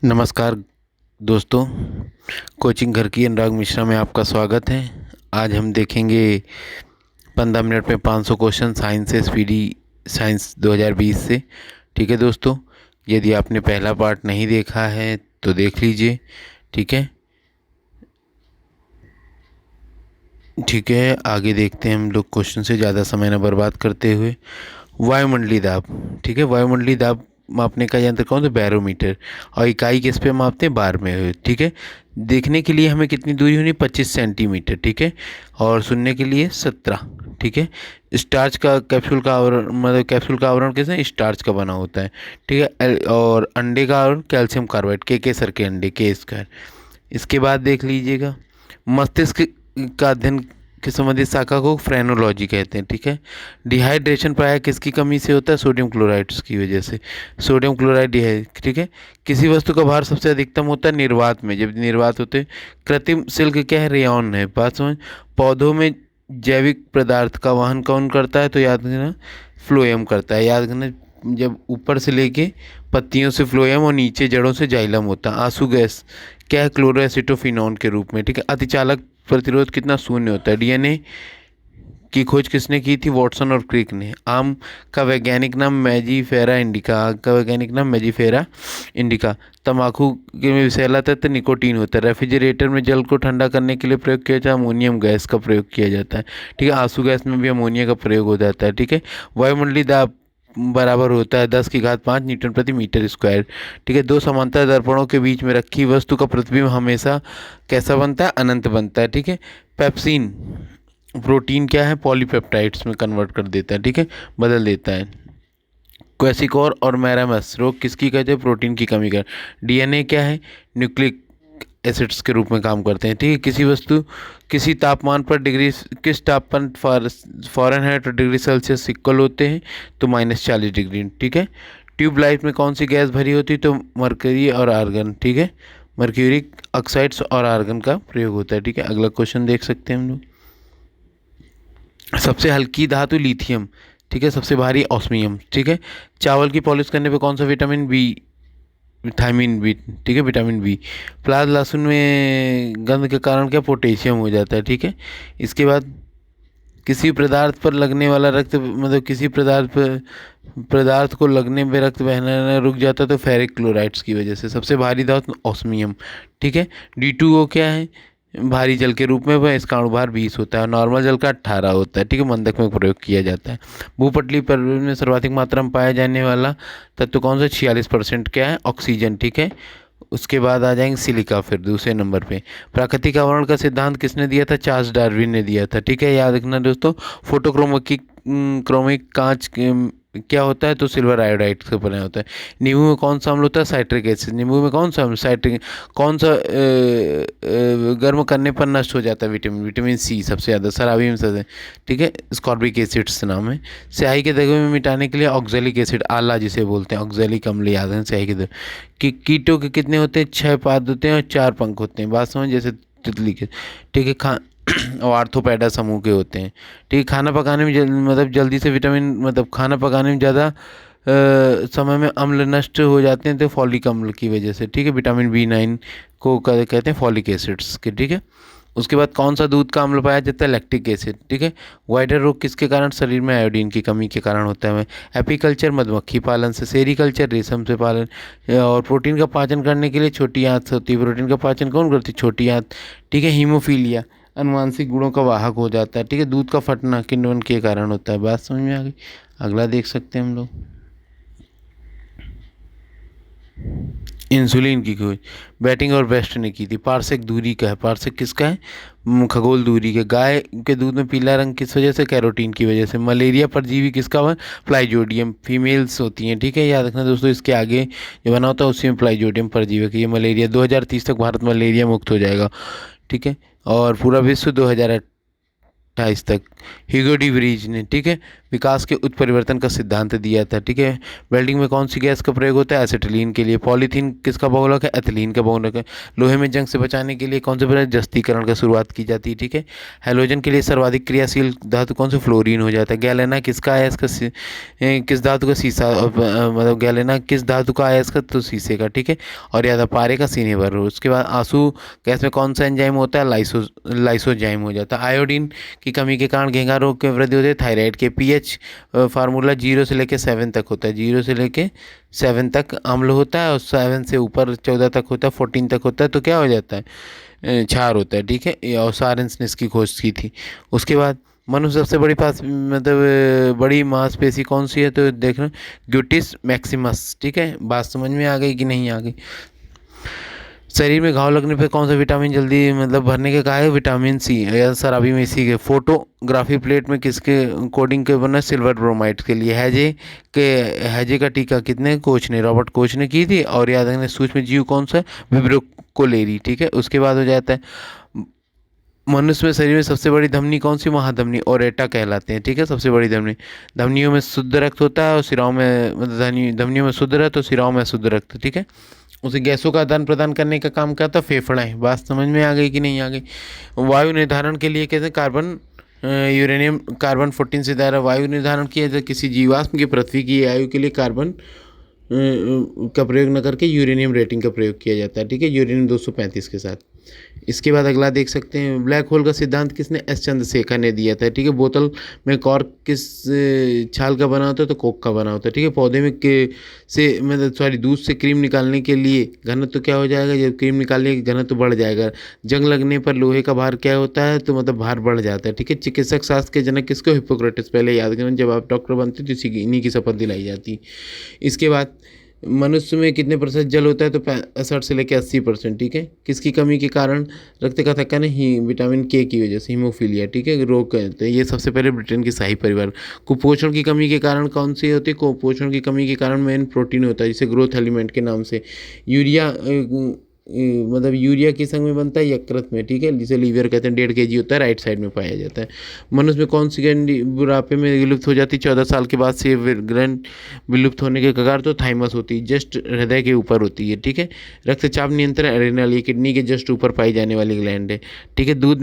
नमस्कार दोस्तों, कोचिंग घर की अनुराग मिश्रा में आपका स्वागत है। आज हम देखेंगे 15 मिनट में 500 क्वेश्चन साइंस से स्पीडी साइंस 2020 से। ठीक है दोस्तों, यदि आपने पहला पार्ट नहीं देखा है तो देख लीजिए। ठीक है, आगे देखते हैं हम लोग क्वेश्चन से ज़्यादा समय न बर्बाद करते हुए। वायुमंडलीय दाब। ठीक है, वायुमंडलीय दाब मापने का यंत्र कौन सा? बैरोमीटर। और इकाई किस पे मापते हैं? बार में। ठीक है, देखने के लिए हमें कितनी दूरी होनी? 25 सेंटीमीटर। ठीक है, और सुनने के लिए 17। ठीक है, स्टार्च का कैप्सूल का आवरण, मतलब कैप्सूल का आवरण कैसे? स्टार्च का बना होता है। ठीक है, और अंडे का आवरण कैल्शियम कार्बाइड, के सर के अंडे, के स्क्वायर। इसके बाद देख लीजिएगा, मस्तिष्क का अध्ययन के संबंधित शाखा को फ्रेनोलॉजी कहते हैं। ठीक है, डिहाइड्रेशन प्रायः किसकी कमी से होता है? सोडियम क्लोराइड्स की वजह से। सोडियम क्लोराइड ठीक है, किसी वस्तु का भार सबसे अधिकतम होता है निर्वात में, जब निर्वात होते हैं। कृत्रिम सिल्क क्या है? रेयॉन है। बात समझ। पौधों में जैविक पदार्थ का वहन कौन करता है? तो याद रखना, फ्लोएम करता है। याद रखना, जब ऊपर से लेके पत्तियों से फ्लोएम और नीचे जड़ों से जाइलम होता है। आंसू गैस क्या है? क्लोरोएसिटोफिनॉन के रूप में। ठीक है, अतिचालक प्रतिरोध कितना? शून्य होता है। डीएनए की खोज किसने की थी? वॉटसन और क्रिक ने। आम का वैज्ञानिक नाम मैजीफेरा इंडिका। आम का वैज्ञानिक नाम मैजीफेरा इंडिका। तंबाकू के में विषैला तत्व निकोटीन होता है। रेफ्रिजरेटर में जल को ठंडा करने के लिए प्रयोग किया जाता है, अमोनियम गैस का प्रयोग किया जाता है। ठीक है, आंसू गैस में भी अमोनिया का प्रयोग हो जाता है। ठीक है, वायुमंडलीय दाब बराबर होता है 10⁵ न्यूटन प्रति मीटर स्क्वायर। ठीक है, दो समांतर दर्पणों के बीच में रखी वस्तु का प्रतिबिंब हमेशा कैसा बनता है? अनंत बनता है। ठीक है, पेप्सिन प्रोटीन क्या है? पॉलीपेप्टाइड्स में कन्वर्ट कर देता है। ठीक है, बदल देता है। क्वेसिकोर और मैरामस रोग किसकी कहते हैं? प्रोटीन की कमी का। डीएनए क्या है? न्यूक्लिक एसिड्स के रूप में काम करते हैं। ठीक है, किसी वस्तु किसी तापमान पर किस तापमान फ़ारेनहाइट और डिग्री सेल्सियस इक्वल होते हैं? तो -40 डिग्री। ठीक है, ट्यूबलाइट में कौन सी गैस भरी होती है? तो मरकरी और आर्गन। ठीक है, मर्क्यूरिक ऑक्साइड्स और आर्गन का प्रयोग होता है। ठीक है, अगला क्वेश्चन देख सकते हैं हम लोग। सबसे हल्की धातु लिथियम। ठीक है, सबसे भारी ऑस्मियम। ठीक है, चावल की पॉलिश करने पे कौन सा विटामिन बी? Vitamin B. ठीक है, विटामिन बी। प्याज लहसुन में गंध के कारण क्या? पोटेशियम हो जाता है। ठीक है, इसके बाद किसी पदार्थ पर लगने वाला रक्त, मतलब किसी पदार्थ को लगने पे रक्त बहना रुक जाता है तो फेरिक क्लोराइड्स की वजह से। सबसे भारी धातु ऑस्मियम। ठीक है, D2O क्या है? भारी जल के रूप में वह, इसका अणुभार 20 होता है। नॉर्मल जल का 18 होता है। ठीक है, मंदक में प्रयोग किया जाता है। भूपटली पर में सर्वाधिक मात्रा में पाया जाने वाला तत्व कौन सा? 46% क्या है? ऑक्सीजन। ठीक है, उसके बाद आ जाएंगे सिलिका फिर दूसरे नंबर पे। प्राकृतिक आवरण का सिद्धांत किसने दिया था? चार्ल्स डार्विन ने दिया था। ठीक है, याद रखना दोस्तों। फोटोक्रोमिक क्रोमिक कांच क्या होता है? तो सिल्वर आयोडाइड से बना होता है। नींबू में कौन सा अम्ल होता है? Citric acid. नींबू में कौन सा अम्ल? साइट्रिक। कौन सा गर्म करने पर नष्ट हो जाता है? विटामिन सी सबसे ज़्यादा शराबी में से। ठीक है, स्कॉर्बिक एसिड्स नाम है। स्याही के धब्बे में मिटाने के लिए ऑक्जेलिक एसिड, आला जिसे बोलते हैं, ऑक्जेलिक अम्ल याद है स्याही के धब्बे। कीटों के कितने होते हैं? 6 पाद होते हैं और 4 पंख होते हैं। बात समझ, जैसे तितली के। ठीक है, और आर्थोपेडा समूह के होते हैं। ठीक है, खाना पकाने में मतलब जल्दी से विटामिन, मतलब खाना पकाने में ज़्यादा समय में अम्ल नष्ट हो जाते हैं तो फॉलिक अम्ल की वजह से। ठीक है, विटामिन B9 को कहते हैं फॉलिक एसिड्स के। ठीक है, उसके बाद कौन सा दूध का अम्ल पाया जाता है? Lactic acid. ठीक है, वाइडर रोग किसके कारण? शरीर में आयोडीन की कमी के कारण होता है। एपीकल्चर मधुमक्खी पालन से, सेरीकल्चर रेशम से पालन। और प्रोटीन का पाचन करने के लिए छोटी आंत होती है। प्रोटीन का पाचन कौन करती है? छोटी आंत। ठीक है, हीमोफीलिया अनुवांशिक गुणों का वाहक हो जाता है। ठीक है, दूध का फटना किण्वन के कारण होता है। बात समझ में आ गई? अगला देख सकते हैं हम लोग। इंसुलिन की खोज बैटिंग और बेस्ट ने की थी। पार्सेक दूरी का है। पार्सेक किसका है? खगोल दूरी के। गाय के दूध में पीला रंग किस वजह से? कैरोटीन की वजह से। मलेरिया परजीवी किसका है? प्लाइजोडियम। फीमेल्स होती हैं। ठीक है, याद रखना दोस्तों, इसके आगे जो बना होता है उसी में प्लाइजोडियम परजीवी की। ये मलेरिया 2030 तक भारत मलेरिया मुक्त हो जाएगा। ठीक है, और पूरा विश्व 2028 तक। ह्यूगो डी व्रीज ने, ठीक है, विकास के उत्परिवर्तन का सिद्धांत दिया था। ठीक है। वेल्डिंग में कौन सी गैस का प्रयोग होता है? एसिटिलीन के लिए। पॉलीथीन किसका बहुलक है? एथिलीन का बहुलक है। लोहे में जंग से बचाने के लिए कौन से प्रकार जस्तीकरण का शुरुआत की जाती है? ठीक है। हैलोजन के लिए सर्वाधिक क्रियाशील धातु कौन से? फ्लोरीन हो जाता है। गैलेना किसका है? इसका किस धातु का? शीशा मतलब गैलेना किस धातु का आया इसका? तो शीशे का। ठीक है। और याद पारे का सीने भर। उसके बाद आंसू गैस में कौन सा एंजाइम होता है? लाइसोजाइम हो जाता है। आयोडीन की कमी के कारण घेंघा रोग की वृद्धि होती है। थायराइड के पीएच फार्मूला 0 से लेकर 7 तक होता है। 0 से लेकर 7 तक अम्ल होता है और 7 से ऊपर 14 तक होता है, 14 तक होता है तो क्या हो जाता है? क्षार होता है। ठीक है। और सारेंस ने इसकी खोज की थी। उसके बाद मनुष्य सबसे बड़ी मतलब बड़ी मांसपेशी कौन सी है? तो देखना ग्यूटिस मैक्सिमस। ठीक है। बात समझ में आ गई कि नहीं आ गई? शरीर में घाव लगने पे कौन सा विटामिन जल्दी मतलब भरने के कहा है? Vitamin C. या सर अभी में इसी के फोटोग्राफी प्लेट में किसके कोडिंग के बना? सिल्वर ब्रोमाइड के लिए। हैजे का टीका कितने? कोच ने, रॉबर्ट कोच ने की थी। और याद रखना सूक्ष्म जीव कौन सा? Vibrio cholerae. ठीक है। उसके बाद हो जाता है मनुष्य में शरीर में सबसे बड़ी धमनी कौन सी? महाधमनी ओरेटा कहलाते हैं। ठीक है। सबसे बड़ी धमनी। धमनियों में शुद्ध रक्त होता है और सिराओं में मतलब धमनियों में शुद्ध रक्त और सिराओं में शुद्ध रक्त। ठीक है। उसे गैसों का आदान प्रदान करने का काम करता फेफड़े। बात समझ में आ गई कि नहीं आ गई? वायु निर्धारण के लिए कहते हैं कार्बन यूरेनियम कार्बन 14 से द्वारा वायु निर्धारण किया जाता है। किसी जीवाश्म की पृथ्वी की आयु के लिए कार्बन का प्रयोग न करके यूरेनियम रेटिंग का प्रयोग किया जाता है। ठीक है। यूरेनियम 235 के साथ। इसके बाद अगला देख सकते हैं ब्लैक होल का सिद्धांत किसने? एस चंद्रशेखर ने दिया था। ठीक है। बोतल में कॉर्क किस छाल का बना होता है? तो कोक का बना होता है। ठीक है। पौधे में से मतलब सॉरी दूध से क्रीम निकालने के लिए घनत्व तो क्या हो जाएगा? जब क्रीम निकालने की घनत्व तो बढ़ जाएगा। जंग लगने पर लोहे का भार क्या होता है? तो मतलब भार बढ़ जाता है। ठीक है। चिकित्सक शास्त्र के जनक किसको? हिप्पोक्रेटिस। पहले याद करें जब आप डॉक्टर बनते तो इन्हीं की शपथ दिलाई जाती। इसके बाद मनुष्य में कितने प्रतिशत जल होता है? तो 65 से लेकर 80%। ठीक है। किसकी कमी के कारण रक्त का थक्का? नहीं, विटामिन के की वजह से हीमोफीलिया। ठीक है। रोग कहते हैं। ये सबसे पहले ब्रिटेन की शाही परिवार। कुपोषण की कमी के कारण कौन सी होती है? कुपोषण की कमी के कारण मेन प्रोटीन होता है जिसे ग्रोथ एलिमेंट के नाम से। यूरिया मतलब यूरिया किस अंग में बनता है? यकृत में। ठीक है। जिसे लीवर कहते हैं। 1.5 kg होता है, राइट साइड में पाया जाता है। मनुष्य में कौन सी ग्रंथि बुढ़ापे में विलुप्त हो जाती है? 14 साल के बाद से ग्रंथ विलुप्त होने के कगार। तो थाइमस होती है, जस्ट हृदय के ऊपर होती है। ठीक है। रक्तचाप नियंत्रण एड्रिनल, ये किडनी के जस्ट ऊपर पाई जाने वाली ग्लैंड है। ठीक है। दूध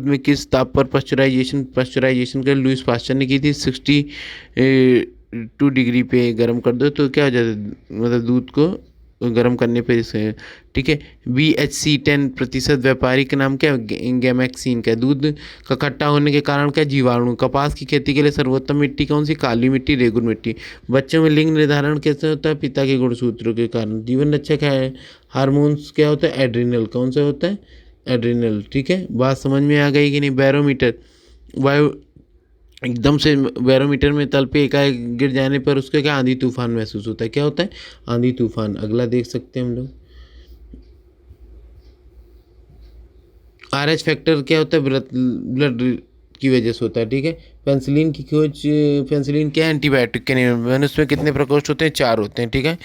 में किस ताप पर पास्चराइजेशन कर लुईस पास्चर ने की थी? 62 डिग्री पे गर्म कर दो तो क्या हो जाता है? मतलब दूध को गर्म करने पे इसे। ठीक है। BHC 10% व्यापारिक नाम क्या है? गैमेक्सिन का। दूध का खट्टा होने के कारण क्या? जीवाणु। कपास की खेती के लिए सर्वोत्तम मिट्टी कौन सी? काली मिट्टी, रेगुर मिट्टी। बच्चों में लिंग निर्धारण कैसे होता है? पिता के गुणसूत्रों के कारण। जीवन रक्षक है हार्मोन्स क्या होता है? एड्रिनल। कौन सा होता है? एड्रिनल। ठीक है। बात समझ में आ गई कि नहीं? बैरोमीटर वायु एकदम से बैरोमीटर में तल पे एकाएक गिर जाने पर उसके क्या? आंधी तूफान महसूस होता है। क्या होता है? आंधी तूफान। अगला देख सकते हैं हम लोग। RH फैक्टर क्या होता है? ब्लड की वजह से होता है। ठीक है। पेंसिलिन की खोज। पेंसिलिन क्या? एंटीबायोटिक के नहीं। मनुष्य में कितने प्रकोष्ठ होते हैं? 4 होते हैं। ठीक है।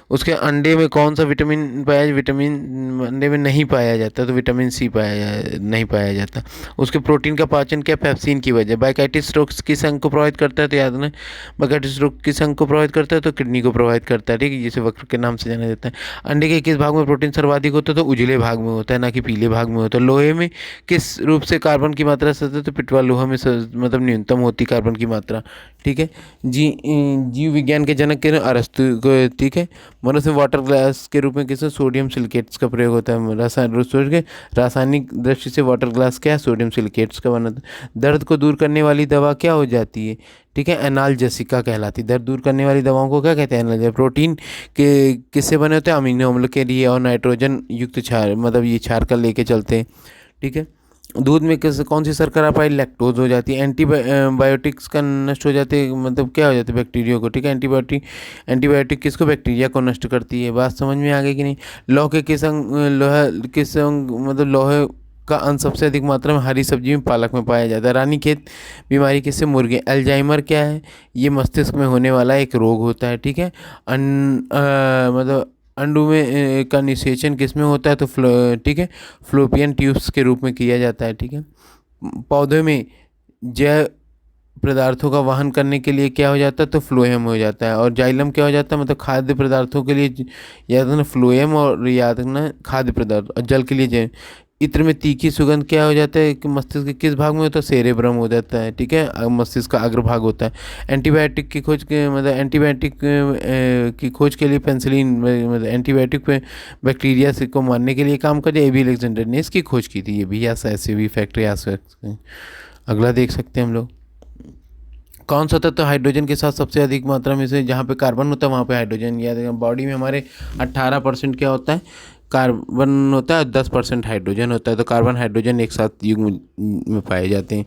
उसके अंडे में कौन सा विटामिन विटामिन अंडे में नहीं पाया जाता? तो विटामिन सी नहीं पाया जाता। उसके प्रोटीन का पाचन क्या? पेप्सिन की वजह। बाइकाइटिस रोग किस अंग को प्रभावित करता है? तो याद रखना बाइकाइटिस रोग किस अंग को प्रभावित करता है? तो किडनी को प्रभावित करता है। ठीक है। जिसे वक्र के नाम से जाना जाता है। अंडे के किस भाग में प्रोटीन सर्वाधिक होता है? तो उजले भाग में होता है, ना कि पीले भाग में होता है। लोहे में किस रूप से कार्बन की मात्रा सतत? तो पिटवा लोहा में मतलब न्यूनतम होती कार्बन की मात्रा। ठीक है। जीव विज्ञान के जनक के अरस्तु को। ठीक है। मनुष्य में वाटर ग्लास के रूप में किसमें? सोडियम सिलिकेट्स का प्रयोग होता है। रासायनिक दृष्टि से वाटर ग्लास क्या है? सोडियम सिलिकेट्स का बना था। दर्द को दूर करने वाली दवा क्या हो जाती है? ठीक है। एनाल्जेसिका कहलाती है। दर्द दूर करने वाली दवाओं को क्या कहते हैं? एनाल्जेसिका। प्रोटीन के किससे बने होते हैं? अमीनो अम्ल के लिए और नाइट्रोजन युक्त क्षार मतलब ये क्षार का लेके चलते हैं। ठीक है। दूध में कौन सी शर्करा पाई? लैक्टोज हो जाती है। एंटीबायोटिक्स का नष्ट हो जाते हैं मतलब क्या हो जाता है? बैक्टीरिया को। ठीक है। एंटीबायोटिक किसको? बैक्टीरिया को नष्ट करती है। बात समझ में आ गई कि नहीं? लौह के किस अंग मतलब लोहे का अंश सबसे अधिक मात्रा में हरी सब्जी में पालक में पाया जाता है। रानीखेत बीमारी किससे? मुर्गे। अल्जाइमर क्या है? ये मस्तिष्क में होने वाला एक रोग होता है। ठीक है। मतलब अंडों में का निषेचन किस में होता है? तो ठीक है फ्लोपियन ट्यूब्स के रूप में किया जाता है। ठीक है। पौधे में जैव पदार्थों का वहन करने के लिए क्या हो जाता है, तो फ्लोएम हो जाता है। और जाइलम क्या हो जाता है, मतलब खाद्य पदार्थों के लिए याद रखना फ्लोएम, और याद रखना खाद्य पदार्थ, और जल के लिए जैन। इत्र में तीखी सुगंध क्या हो जाता है कि मस्तिष्क के किस भाग में होता है, सेरेब्रम हो जाता है, ठीक है, मस्तिष्क का अग्रभाग होता है। एंटीबायोटिक की खोज के मतलब एंटीबायोटिक की खोज के लिए पेंसिलिन मतलब एंटीबायोटिक पे बैक्टीरिया से को मारने के लिए काम कर, एबी अलेक्जेंडर ने इसकी खोज की थी, ये भी या ऐसे भी फैक्ट्री आ सकते हैं। अगला देख सकते हैं हम लोग, कौन सा तत्व हाइड्रोजन के साथ सबसे अधिक मात्रा में से, जहाँ पे कार्बन होता है वहाँ पे हाइड्रोजन, याद रखें बॉडी में हमारे 18% क्या होता है, कार्बन होता है, 10% हाइड्रोजन होता है। तो कार्बन हाइड्रोजन एक साथ युग्म में पाए जाते हैं।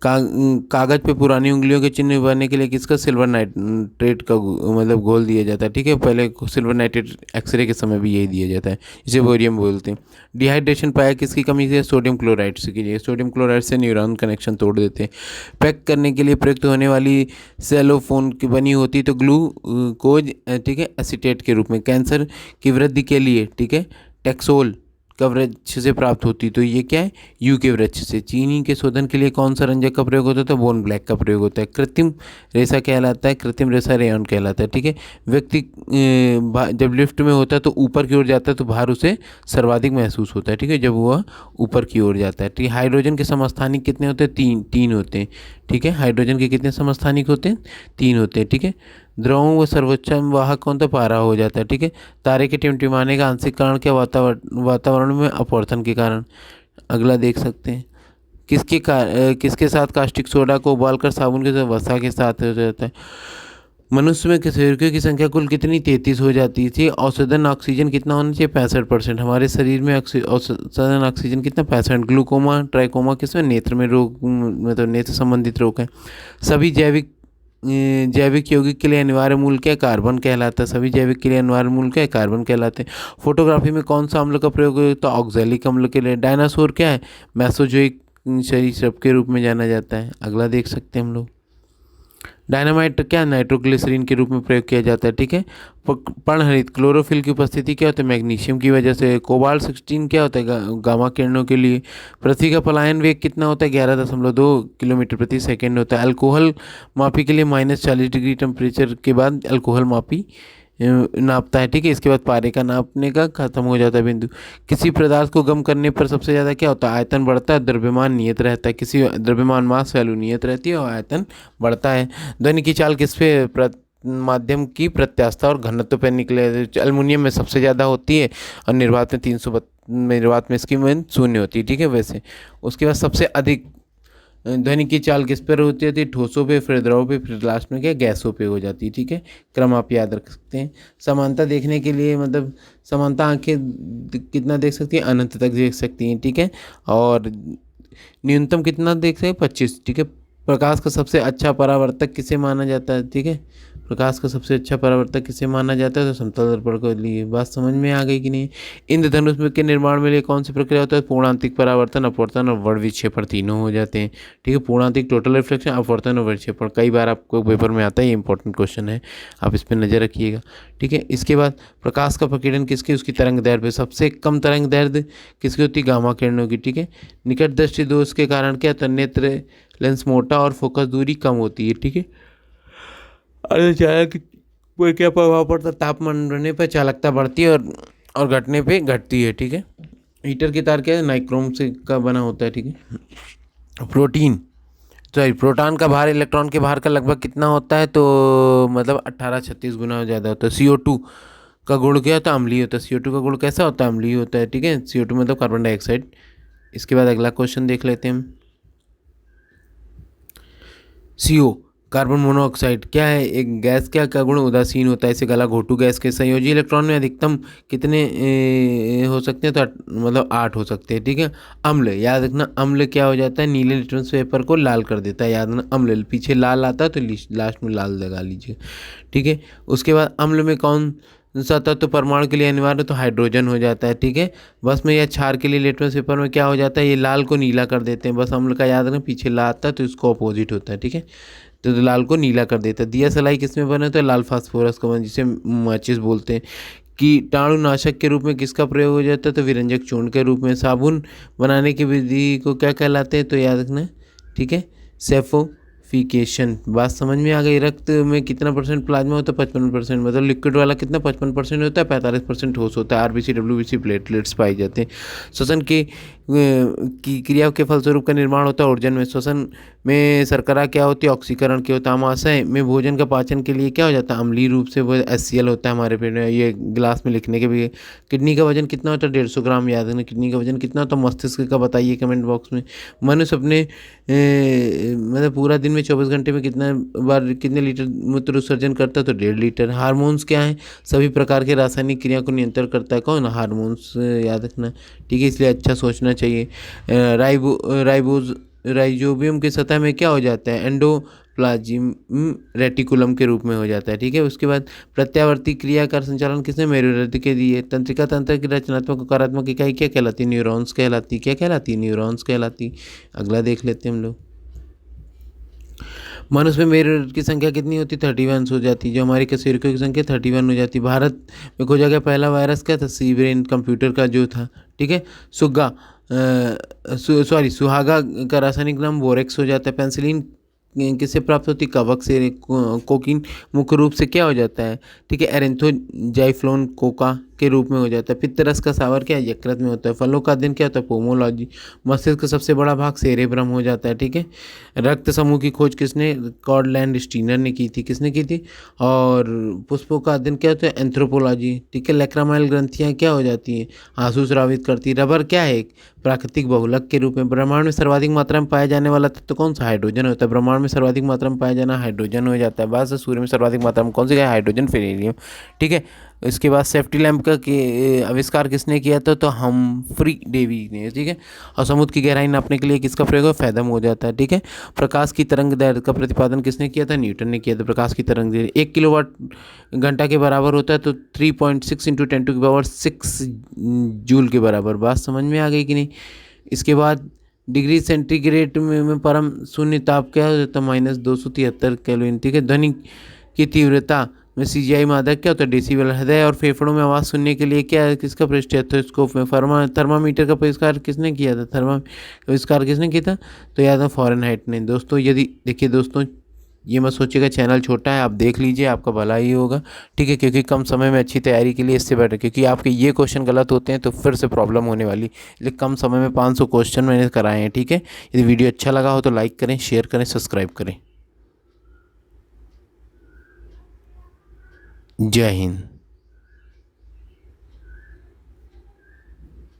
कागज पे पुरानी उंगलियों के चिन्ह उभारने के लिए किसका, सिल्वर नाइट्रेट का मतलब घोल दिया जाता है, ठीक है। पहले सिल्वर नाइट्रेट एक्सरे के समय भी यही दिया जाता है, इसे बोरियम बोलते हैं। डिहाइड्रेशन पाया किसकी कमी से, सोडियम क्लोराइड से कीजिए, सोडियम क्लोराइड से न्यूरॉन कनेक्शन तोड़ देते हैं। पैक करने के लिए प्रयुक्त होने वाली सेलोफोन की बनी होती तो ग्लूकोज, ठीक है, एसीटेट के रूप में। कैंसर की वृद्धि के लिए, ठीक है, टैक्सोल का वृक्ष से प्राप्त होती, तो ये क्या है, यू के वृक्ष से। चीनी के शोधन के लिए कौन सा रंजक का प्रयोग होता है, तो बोन ब्लैक का प्रयोग होता है। कृत्रिम रेशा कहलाता है, कृत्रिम रेशा रेयॉन कहलाता है, ठीक है। व्यक्ति जब लिफ्ट में होता है तो ऊपर की ओर जाता है तो भार उसे सर्वाधिक महसूस होता है, ठीक है, जब वह ऊपर की ओर जाता है, ठीक है। हाइड्रोजन के समस्थानिक कितने होते हैं, तीन होते हैं, ठीक है। हाइड्रोजन के कितने समस्थानिक होते हैं, 3 होते हैं, ठीक है। द्रवों व सर्वोच्चम वाहक कौन, तो पारा हो जाता है, ठीक है। तारे के टिमटिमाने का आंशिक कारण क्या, वातावरण में अपवर्तन के कारण। अगला देख सकते हैं, किसके साथ कास्टिक सोडा को उबालकर साबुन के साथ, वसा के साथ हो जाता है। मनुष्य में किशोरियों की संख्या कुल कितनी, 33 हो जाती थी। औसतन ऑक्सीजन कितना होना चाहिए, 65%। हमारे शरीर में औसतन ऑक्सीजन कितना, 65। ग्लूकोमा ट्राइकोमा किसमें, नेत्र में रोग, मतलब नेत्र संबंधित रोग है। सभी जैविक यौगिक के लिए अनिवार्य मूल क्या है, कार्बन कहलाता है। सभी जैविक के लिए अनिवार्य मूल क्या है, कार्बन कहलाते हैं। फोटोग्राफी में कौन सा अम्ल का प्रयोग होता है, ऑक्जेलिक अम्ल के लिए। डायनासोर क्या है, मेसोजोइक सरीसृप के रूप में जाना जाता है। अगला देख सकते हैं हम लोग, डायनामाइट क्या, नाइट्रोग्लिसरीन के रूप में प्रयोग किया जाता है, ठीक है। पर्णहरित क्लोरोफिल की उपस्थिति क्या होता है, मैग्नीशियम की वजह से। कोबाल्ट 16 क्या होता है, गामा किरणों के लिए। पृथ्वी का पलायन वेग कितना होता है, 11.2 किलोमीटर प्रति सेकेंड होता है। अल्कोहल मापी के लिए -40 डिग्री टेम्परेचर के बाद अल्कोहल मापी नापता है, ठीक है। इसके बाद पारे का नापने का खत्म हो जाता है बिंदु। किसी पदार्थ को गर्म करने पर सबसे ज़्यादा क्या होता है, आयतन बढ़ता है, द्रव्यमान नियत रहता है। किसी द्रव्यमान मास वैल्यू नियत रहती है और आयतन बढ़ता है। ध्वनि की चाल किस पे माध्यम की प्रत्यास्थता और घनत्व पर निकले, एल्युमिनियम में सबसे ज़्यादा होती है और निर्वात में 300 निर्वात में इसकी मान 0 होती है, ठीक है। वैसे उसके बाद सबसे अधिक ध्वनि की चाल किस पर होती है, ठोसों पे, फिर द्रव पे, फिर लास्ट में क्या, गैसों पे हो जाती है, ठीक है। क्रम आप याद रख सकते हैं। समानता देखने के लिए मतलब समानता आंखें कितना देख सकती हैं, अनंत तक देख सकती हैं, ठीक है। और न्यूनतम कितना देख सकते हैं, 25, ठीक है। प्रकाश का सबसे अच्छा परावर्तक किसे माना जाता है, ठीक है। प्रकाश का सबसे अच्छा परावर्तक किसे माना जाता है, तो समतल दर्पण को लिए। बात समझ में आ गई कि नहीं। इंद्रधनुष के निर्माण में लिए कौन सी प्रक्रिया होता है, पूर्णांतिक परावर्तन, अपवर्तन और वर्ण विक्षेपण, तीनों हो जाते हैं, ठीक है। पूर्णांतिक टोटल रिफ्लेक्शन, अपवर्तन और विक्षेपण, कई बार आपको पेपर में आता है, ये इंपॉर्टेंट क्वेश्चन है, आप इस पर नज़र रखिएगा, ठीक है। इसके बाद प्रकाश का प्रकीर्णन किसकी, उसकी तरंग दैर्ध्य, सबसे कम तरंग दैर्ध्य किसकी होती है, गामा किरणों की, ठीक है। निकट दृष्टि दोष के कारण क्या, तो नेत्र लेंस मोटा और फोकस दूरी कम होती है, ठीक है। अरे चालक पर क्या प्रभाव पड़ता है, तापमान बढ़ने पर चालकता बढ़ती है और घटने पे घटती है, ठीक है। हीटर की तार क्या है, नाइक्रोम से का बना होता है, ठीक है। प्रोटॉन का भार इलेक्ट्रॉन के भार का लगभग कितना होता है, तो मतलब 18-36 गुना ज़्यादा होता है। CO2 का गुण क्या होता है, अम्लीय होता है। CO2 का गुण कैसा होता है, अम्लीय होता है, ठीक है। CO2 मतलब कार्बन डाइऑक्साइड। इसके बाद अगला क्वेश्चन देख लेते हैं हम। CO कार्बन मोनोऑक्साइड क्या है, एक गैस क्या का गुण, उदासीन होता है, इसे गला घोटू गैस के। संयोजी इलेक्ट्रॉन में अधिकतम कितने हो सकते हैं, तो मतलब 8 हो सकते हैं, ठीक है। अम्ल याद रखना, अम्ल क्या हो जाता है, नीले लिटमस पेपर को लाल कर देता है, याद रखना। अम्ल पीछे लाल आता है तो लास्ट में लाल लगा लीजिए, ठीक है। उसके बाद अम्ल में कौन सा तत्व परमाणु के लिए अनिवार्य, तो हाइड्रोजन हो जाता है, ठीक है। बस में या क्षार के लिए लिटमस पेपर में क्या हो जाता है, ये लाल को नीला कर देते हैं। बस अम्ल का याद रखना, पीछे लाल आता है तो इसको अपोजिट होता है, ठीक है। तो लाल को नीला कर देता है। दिया सलाई किस में बने, तो लाल फास्फोरस का बने, जिसे माचिस बोलते हैं। कीटाणुनाशक के रूप में किसका प्रयोग हो जाता है, तो विरंजक चूर्ण के रूप में। साबुन बनाने की विधि को क्या कहलाते हैं, तो याद रखना, ठीक है, फिकेशन, बात समझ में आ गई। रक्त में कितना परसेंट प्लाज्मा होता है? 55%। मतलब लिक्विड वाला कितना 55% होता है, 45% ठोस होता है। आरबीसी डब्ल्यूबीसी प्लेटलेट्स पाए जाते हैं। श्वसन की क्रिया के फलस्वरूप का निर्माण होता है ऊर्जन में। श्वसन में शर्करा क्या होती है? ऑक्सीकरण क्या होता है? आमाशय में भोजन का पाचन के लिए क्या हो जाता है? अम्लीय रूप से वो HCl होता है हमारे पेट में। ये गिलास में लिखने के भी। किडनी का वजन कितना होता है? 150 ग्राम। याद रखना किडनी का वजन कितना होता है। मस्तिष्क का बताइए कमेंट बॉक्स में। मनुष्य अपने मतलब पूरा दिन में 24 घंटे में कितना बार कितने लीटर मूत्र विसर्जन करता है? तो 1.5 लीटर। हार्मोन्स क्या है? सभी प्रकार के रासायनिक क्रिया को नियंत्रण करता है। कौन? हार्मोन्स, याद रखना। ठीक है, इसलिए अच्छा सोचना चाहिए। राइजोबियम की सतह में क्या हो जाता है? एंडोप्लाज्म रेटिकुलम के रूप में हो जाता है। ठीक है, उसके बाद प्रत्यावर्ती क्रिया का संचालन किसने? मेरुरज्जु के दिए। तंत्रिका तंत्र की रचनात्मक और कार्यात्मक इकाई क्या कहलाती है? न्यूरॉन्स कहलाती। क्या कहलाती? न्यूरॉन्स कहलाती। अगला देख लेते हैं हम लोग। मनुष्य में मेरुरज्जु की संख्या कितनी होती? 31 हो जाती। जो हमारी कशेरुकियों की संख्या 31 हो जाती। भारत में खोजा गया पहला वायरस क्या था? सी ब्रेन, कंप्यूटर का जो था। ठीक है, सुहागा का रासायनिक नाम बोरेक्स हो जाता है। पेंसिलिन किससे प्राप्त होती? कवक से। कोकीन मुख्य रूप से क्या हो जाता है? ठीक है, एरेंथोजाइफ्लोन कोका के रूप में हो जाता है। पित्तरस का सावर क्या है? यकृत में होता है। फलों का अध्ययन क्या होता है? पोमोलॉजी। मस्तिष्क का सबसे बड़ा भाग सेरेब्रम हो जाता है। ठीक है, रक्त समूह की खोज किसने? कॉर्डलैंड स्टीनर ने की थी। किसने की थी? और पुष्पों का अध्ययन क्या होता है? एंथ्रोपोलॉजी। ठीक है, लेक्रामाइल ग्रंथियाँ क्या हो जाती हैं? आंसू स्रावित करती है। रबर क्या है? एक प्राकृतिक बहुलक के रूप में। ब्रह्मांड में सर्वाधिक मात्रा में पाया जाने वाला तत्व कौन सा? हाइड्रोजन होता है। ब्रह्मांड में सर्वाधिक मात्रा में पाया जाना हाइड्रोजन हो जाता है। बाद से सूर्य में सर्वाधिक मात्रा में कौन सी है? हाइड्रोजन, फिर हीलियम। ठीक है, इसके बाद सेफ्टी लैंप का आविष्कार किसने किया था? तो हम्फ्री डेवी ने। ठीक है, और समुद्र की गहराई नापने के लिए किसका प्रयोग है? फैथम हो जाता है। ठीक है, प्रकाश की तरंग दैर्घ्य का प्रतिपादन किसने किया था? न्यूटन ने किया था। प्रकाश की तरंग दैर्घ्य 1 किलोवाट घंटा के बराबर होता है, तो 3.6 × 10⁶ जूल के बराबर। बात समझ में आ गई कि नहीं? इसके बाद डिग्री सेंटीग्रेड में परम शून्य ताप क्या हो जाता है? -273 केल्विन। ठीक है, ध्वनि की तीव्रता में CGI मादक क्या होता है? डेसिबल। हृदय और फेफड़ों में आवाज़ सुनने के लिए क्या है? किसका स्टेथोस्कोप में। थर्मामीटर का आविष्कार किसने किया था? आविष्कार किसने किया था? तो याद है फ़ारेनहाइट ने। दोस्तों यदि देखिए दोस्तों, ये मत सोचिएगा चैनल छोटा है, आप देख लीजिए, आपका भला ही होगा। ठीक है, क्योंकि कम समय में अच्छी तैयारी के लिए इससे बेटर, क्योंकि आपके ये क्वेश्चन गलत होते हैं तो फिर से प्रॉब्लम होने वाली, इसलिए कम समय में 500 क्वेश्चन मैंने कराए हैं। ठीक है, यदि वीडियो अच्छा लगा हो तो लाइक करें, शेयर करें, सब्सक्राइब करें। जय हिंद।